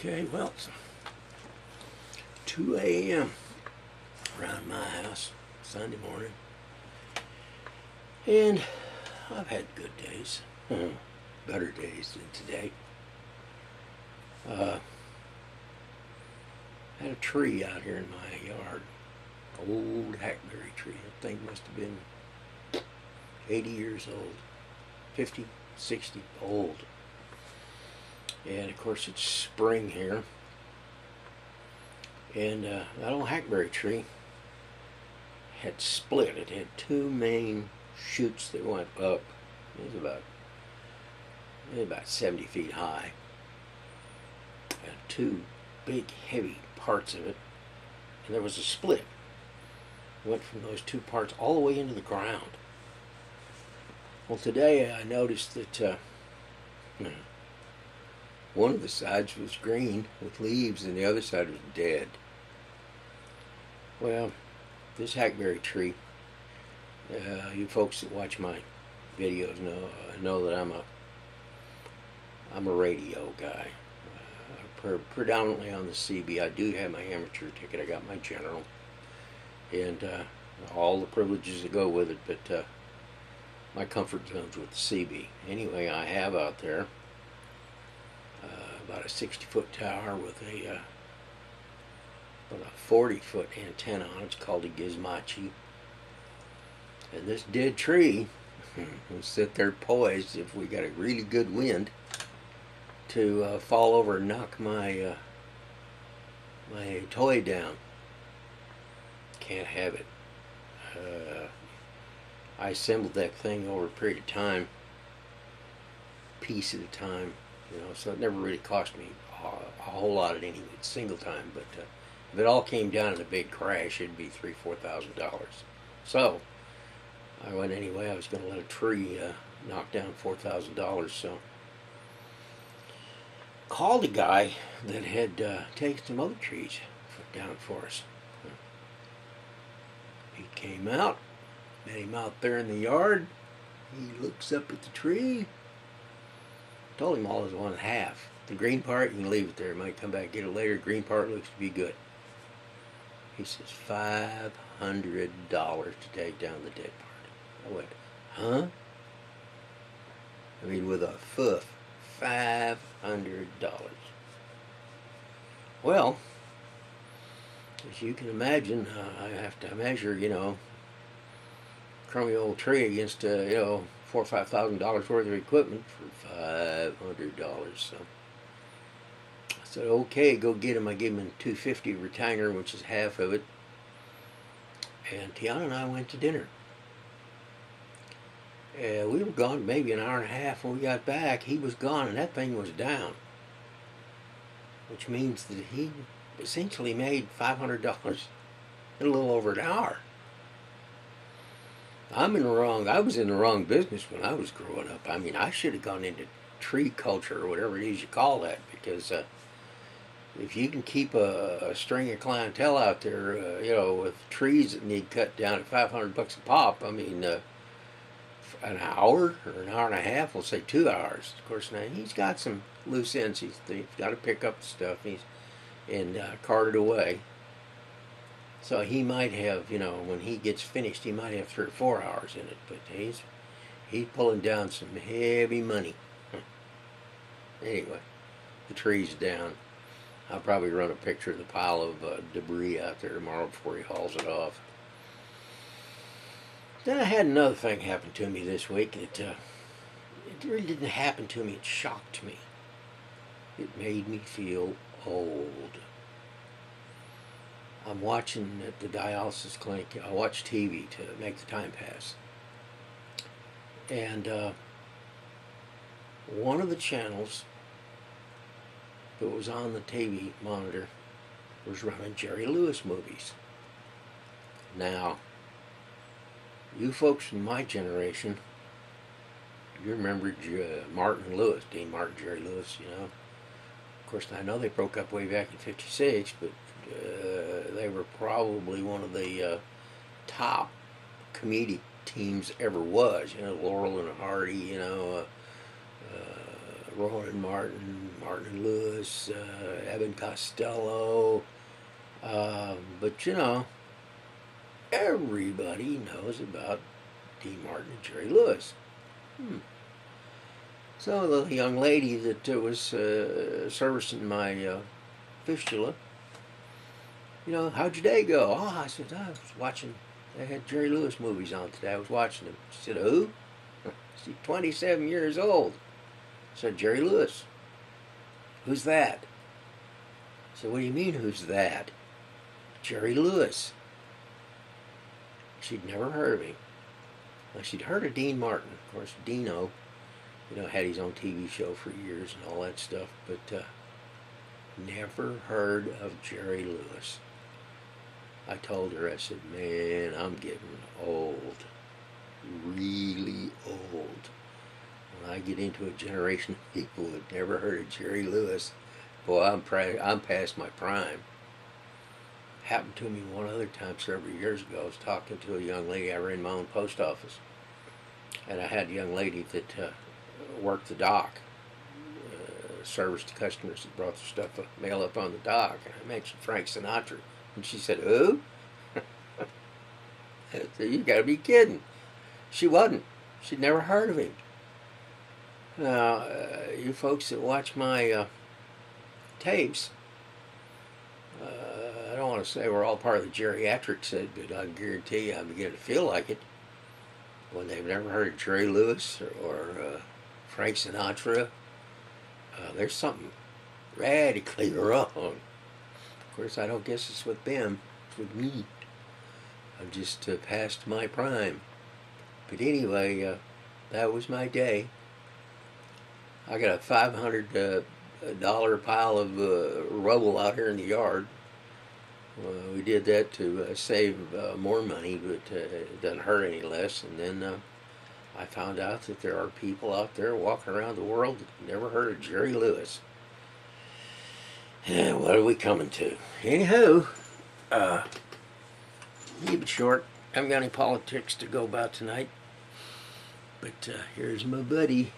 Okay, well, it's 2 a.m. around my house Sunday morning, and I've had good days, better days than today. Had a tree out here in my yard, old hackberry tree. That thing must have been 80 years old, 50, 60 old. And of course it's spring here. And that old hackberry tree had split. It had two main shoots that went up. It was about 70 feet high. And two big heavy parts of it. And there was a split. It went from those two parts all the way into the ground. Well, today I noticed that one of the sides was green with leaves and the other side was dead. Well, this hackberry tree, you folks that watch my videos know that I'm a radio guy. Predominantly on the CB. I do have my amateur ticket. I got my general and all the privileges that go with it, but my comfort zone's with the CB. Anyway, I have out there about a 60-foot tower with a 40-foot antenna on it. It's called a gizmachi. And this dead tree will sit there poised if we got a really good wind to fall over and knock my my toy down. Can't have it. I assembled that thing over a period of time, piece at a time, so it never really cost me a whole lot at any single time, but if it all came down in a big crash, it'd be $3,000-4,000. So I went anyway. I was going to let a tree knock down $4,000, so called a guy that had taken some other trees down for us. He came out, met him out there in the yard. He looks up at the tree. Told him all is one half. The green part, you can leave it there. Might come back and get it later. Green part looks to be good. He says $500 to take down the dead part. I went, huh? I mean, with a foof, $500. Well, as you can imagine, I have to measure, crummy old tree against, $4,000 or $5,000 worth of equipment for $500. So I said, okay, go get him. I gave him a $250 retainer, which is half of it. And Tiana and I went to dinner. We were gone maybe an hour and a half. When we got back, he was gone, and that thing was down, which means that he essentially made $500 in a little over an hour. I was in the wrong business when I was growing up. I mean, I should have gone into tree culture or whatever it is you call that, because if you can keep a string of clientele out there, with trees that need cut down at $500 a pop, I mean, an hour or an hour and a half, we'll say 2 hours. Of course, now he's got some loose ends. He's got to pick up the stuff and cart it away. So he might have, when he gets finished, he might have 3 or 4 hours in it. But he's pulling down some heavy money. Anyway, the tree's down. I'll probably run a picture of the pile of debris out there tomorrow before he hauls it off. Then I had another thing happen to me this week. It really didn't happen to me. It shocked me. It made me feel old. I'm watching at the dialysis clinic. I watch TV to make the time pass. And one of the channels that was on the TV monitor was running Jerry Lewis movies. Now, you folks from my generation, you remember Martin Lewis, Dean Martin, Jerry Lewis, Of course, I know they broke up way back in '56, but they were probably one of the top comedic teams ever was. Laurel and Hardy, Roland Martin, Martin Lewis, Evan Costello. But you know, everybody knows about Dean Martin and Jerry Lewis. So the young lady that was servicing my fistula, you know, how'd your day go? Oh, I said, I was watching, they had Jerry Lewis movies on today. I was watching them. She said, who? She's 27 years old. I said, Jerry Lewis. Who's that? I said, what do you mean, who's that? Jerry Lewis. She'd never heard of him. Now, she'd heard of Dean Martin. Of course, Dino, you know, had his own TV show for years and all that stuff, but never heard of Jerry Lewis. I told her, I said, man, I'm getting old. Really old. When I get into a generation of people that never heard of Jerry Lewis, boy, I'm past my prime. Happened to me one other time several years ago. I was talking to a young lady. I ran my own post office, and I had a young lady that worked the dock, serviced the customers that brought the stuff, mail up on the dock. And I mentioned Frank Sinatra, and she said, "Who?" I said, "You got to be kidding!" She wasn't. She'd never heard of him. Now, you folks that watch my tapes, I don't want to say we're all part of the geriatric set, but I guarantee you I'm beginning to feel like it. When they've never heard of Jerry Lewis or Frank Sinatra, there's something radically wrong. Of course, I don't guess it's with them, it's with me. I'm just past my prime. But anyway, that was my day. I got a $500 pile of rubble out here in the yard. We did that to save more money, but it doesn't hurt any less. And then I found out that there are people out there walking around the world that never heard of Jerry Lewis. What are we coming to? Anywho, keep it short. I haven't got any politics to go about tonight. But here's my buddy.